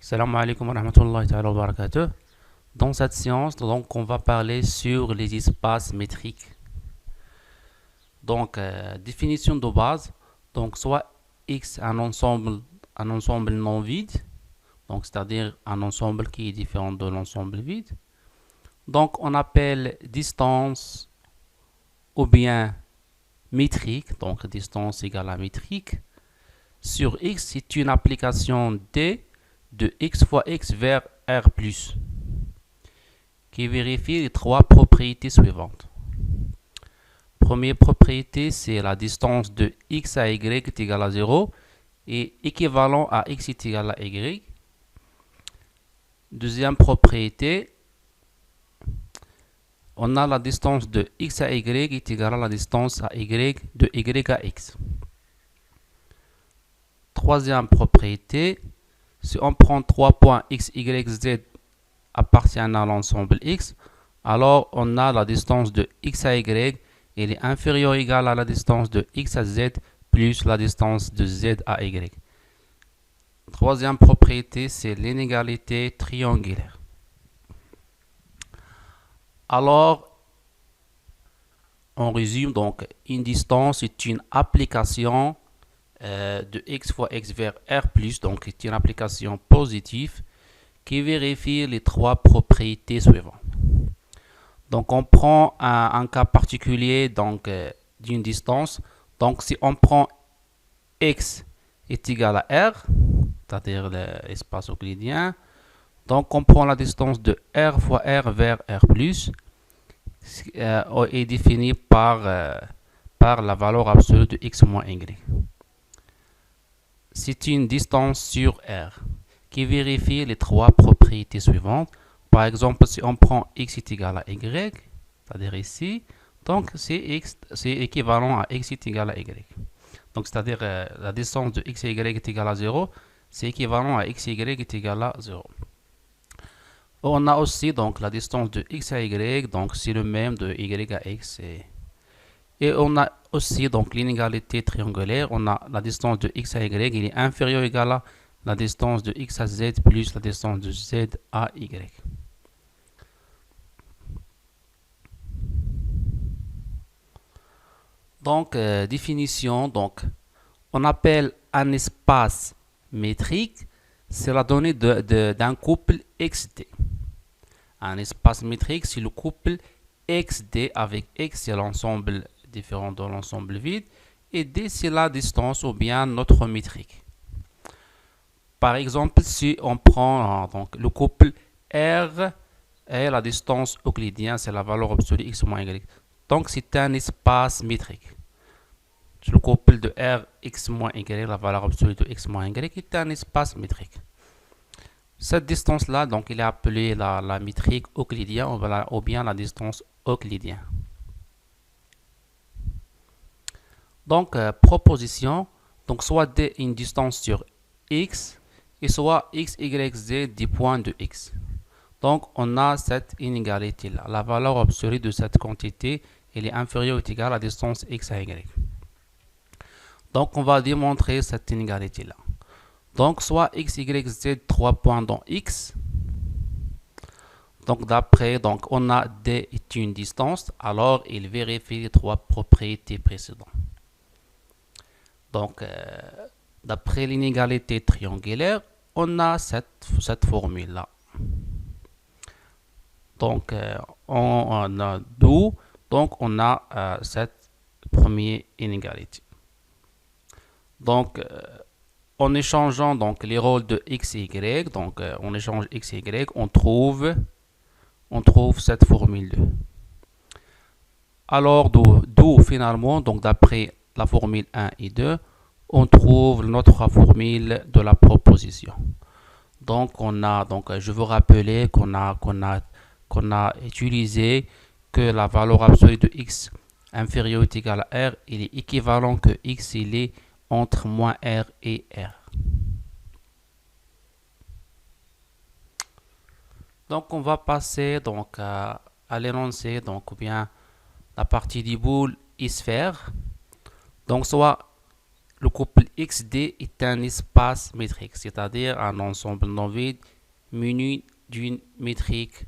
Salam alaikum wa rahmatullahi ta'ala wa barakatuh. Dans cette séance, donc, on va parler sur les espaces métriques. Donc, définition de base. Donc, soit X un ensemble non vide, donc c'est-à-dire un ensemble qui est différent de l'ensemble vide. Donc, on appelle distance ou bien métrique, donc distance égale à métrique. Sur X, c'est une application D de X fois X vers R+, qui vérifie les trois propriétés suivantes. Première propriété, c'est la distance de X à Y est égale à 0 et équivalent à X est égal à Y. Deuxième propriété, on a la distance de X à Y est égale à la distance à Y de Y à X. Troisième propriété, si on prend trois points X, Y, Z appartiennent à l'ensemble X, alors on a la distance de X à Y, elle est inférieure ou égale à la distance de X à Z plus la distance de Z à Y. Troisième propriété, c'est l'inégalité triangulaire. Alors, on résume donc, une distance est une application de X fois X vers R+, donc c'est une application positive qui vérifie les trois propriétés suivantes. Donc on prend un cas particulier donc d'une distance. Donc si on prend X est égal à R, c'est-à-dire l'espace euclidien, donc on prend la distance de R fois R vers R+, est définie par la valeur absolue de X moins Y. C'est une distance sur R qui vérifie les trois propriétés suivantes. Par exemple, si on prend X est égal à Y, c'est-à-dire ici, donc c'est équivalent à X est égal à Y. Donc c'est-à-dire la distance de X et Y est égale à 0, c'est équivalent à X et Y est égal à 0. On a aussi donc la distance de X à Y, donc c'est le même de Y à X. Et on a aussi donc l'inégalité triangulaire, on a la distance de X à Y, il est inférieur ou égal à la distance de X à Z plus la distance de Z à Y. Donc, définition, donc, on appelle un espace métrique, c'est la donnée d'un couple XD. Un espace métrique, c'est le couple XD avec X, c'est l'ensemble différent de l'ensemble vide, et D, c'est la distance ou bien notre métrique. Par exemple, si on prend donc, le couple R et la distance euclidienne, c'est la valeur absolue X moins Y. Donc, c'est un espace métrique. Le couple de R, X moins Y, la valeur absolue de X moins Y, est un espace métrique. Cette distance-là, donc, il est appelé la métrique euclidienne ou bien la distance euclidienne. Donc, proposition, donc soit D une distance sur X, et soit X, Y, Z des points de X. Donc, on a cette inégalité-là. La valeur absolue de cette quantité, elle est inférieure ou égale à la distance X à Y. Donc, on va démontrer cette inégalité-là. Donc, soit X, Y, Z, 3 points dans X. Donc, d'après, donc, on a D est une distance, alors il vérifie les trois propriétés précédentes. Donc, d'après l'inégalité triangulaire, on a cette formule-là. Donc, on a d'où, donc on a cette première inégalité. Donc, en échangeant donc les rôles de x et y, donc on échange x et y, on trouve cette formule 2. Alors, d'où finalement, donc d'après la formule 1 et 2, on trouve notre formule de la proposition. Donc, je veux rappeler qu'on a utilisé que la valeur absolue de x inférieure ou égale à r, il est équivalent que x, il est entre moins r et r. Donc, on va passer donc à l'énoncé, donc ou bien la partie du boule et sphère. Donc, soit le couple XD est un espace métrique, c'est-à-dire un ensemble non vide muni d'une métrique,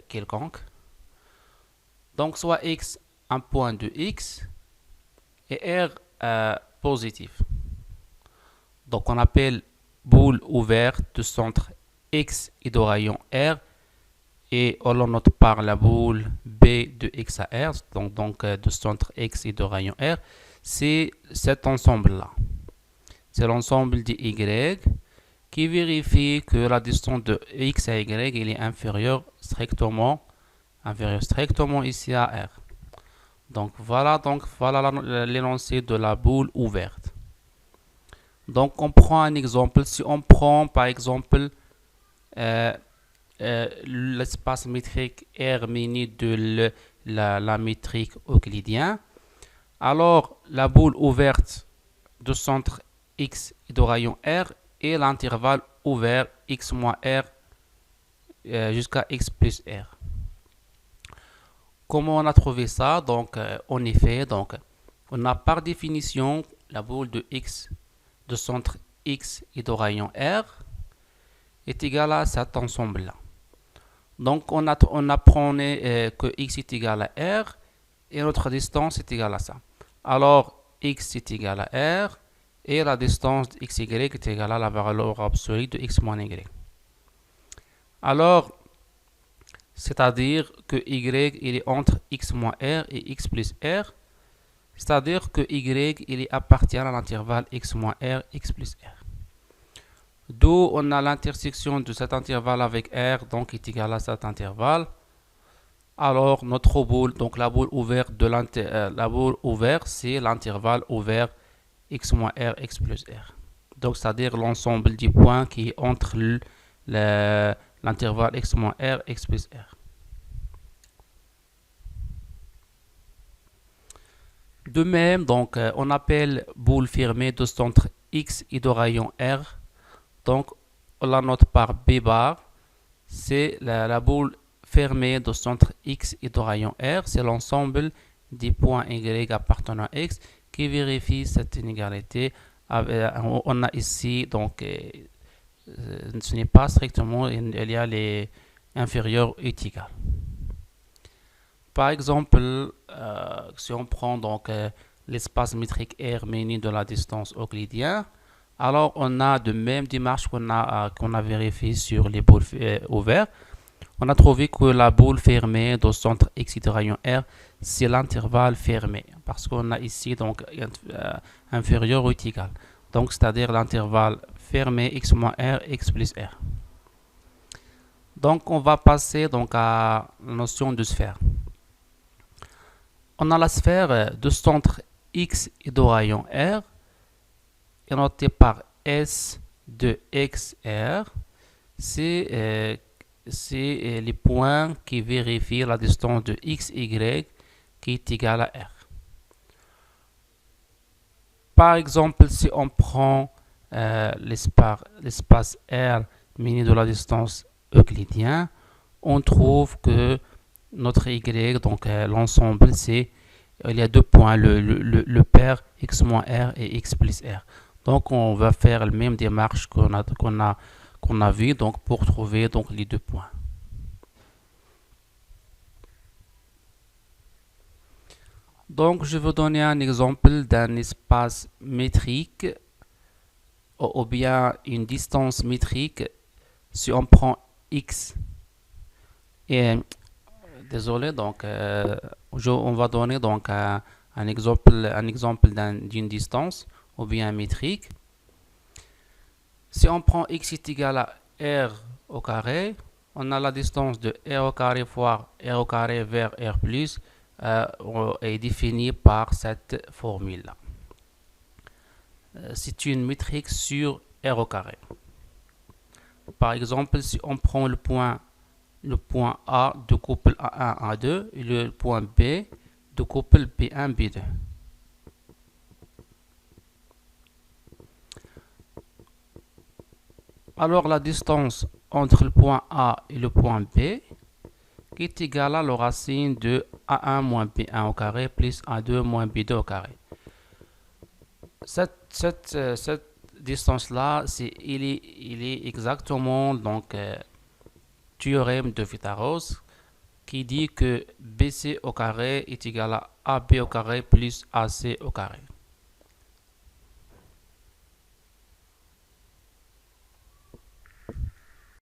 quelconque. Donc, soit X un point de X et R positif. Donc, on appelle boule ouverte de centre X et de rayon R. Et on le note par la boule B de X à R, donc de centre X et de rayon R. C'est cet ensemble-là. C'est l'ensemble de Y qui vérifie que la distance de X à Y il est inférieure strictement ici à R. Donc voilà l'énoncé de la boule ouverte. Donc on prend un exemple. Si on prend par exemple l'espace métrique R mini de la métrique euclidien, alors la boule ouverte de centre X et de rayon R et l'intervalle ouvert X moins R jusqu'à X plus R. Comment on a trouvé ça? Donc, en effet, donc, on a par définition la boule de X de centre X et de rayon R est égale à cet ensemble-là. Donc, on apprenait que X est égal à R et notre distance est égale à ça. Alors, X est égal à R et la distance de XY est égale à la valeur absolue de X moins Y. Alors, c'est-à-dire que Y il est entre X moins R et X plus R. C'est-à-dire que Y il appartient à l'intervalle X moins R, X plus R. D'où on a l'intersection de cet intervalle avec R, donc est égal à cet intervalle. Alors notre boule, donc la boule ouverte c'est l'intervalle ouvert X moins R, X plus R. Donc c'est-à-dire l'ensemble des points qui est entre l'intervalle X moins R, X plus R. De même, donc on appelle boule fermée de centre X et de rayon R. Donc, on la note par B bar. C'est la boule fermée de centre X et de rayon R. C'est l'ensemble des points Y appartenant à X qui vérifie cette inégalité. On a ici, donc, ce n'est pas strictement, il y a les inférieurs et égales. Par exemple, si on prend donc l'espace métrique R mini de la distance euclidienne, alors on a de même démarche qu'on a vérifié sur les boules ouvertes. On a trouvé que la boule fermée de centre X et de rayon R, c'est l'intervalle fermé. Parce qu'on a ici donc inférieur ou égal. Donc c'est-à-dire l'intervalle fermé X moins R, X plus R. Donc on va passer donc à la notion de sphère. On a la sphère de centre X et de rayon R est notée par S de XR. C'est les points qui vérifient la distance de XY qui est égale à R. Par exemple, si on prend l'espace R mini de la distance euclidienne, on trouve que notre Y, donc l'ensemble, il y a deux points, le paire X moins R et X plus R. Donc on va faire la même démarche qu'on a vu donc pour trouver donc les deux points. Donc je vais donner un exemple d'un espace métrique ou bien une distance métrique. Si on prend X et désolé, donc on va donner donc un exemple d'une distance ou bien métrique. Si on prend X est égal à R au carré, on a la distance de R au carré fois R au carré vers R plus est définie par cette formule-là. C'est une métrique sur R au carré. Par exemple, si on prend le point A de couple A1, A2 et le point B de couple B1, B2. Alors la distance entre le point A et le point B est égale à la racine de A1 moins B1 au carré plus A2 moins B2 au carré. Cette distance-là, il est exactement donc théorème de Pythagore qui dit que BC au carré est égal à AB au carré plus AC au carré.